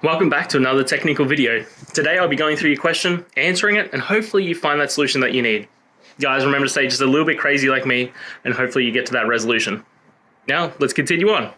Welcome back to another technical video. Today I'll be going through your question, answering it, and hopefully you find that solution that you need. Guys, remember to stay just a little bit crazy like me, and hopefully you get to that resolution. Now, let's continue on.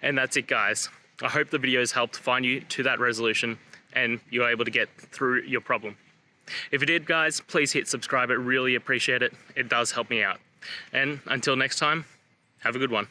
And that's it, guys. I hope the video has helped find you to that resolution and you're able to get through your problem. If it did, guys, please hit subscribe. I really appreciate it. It does help me out. And until next time, have a good one.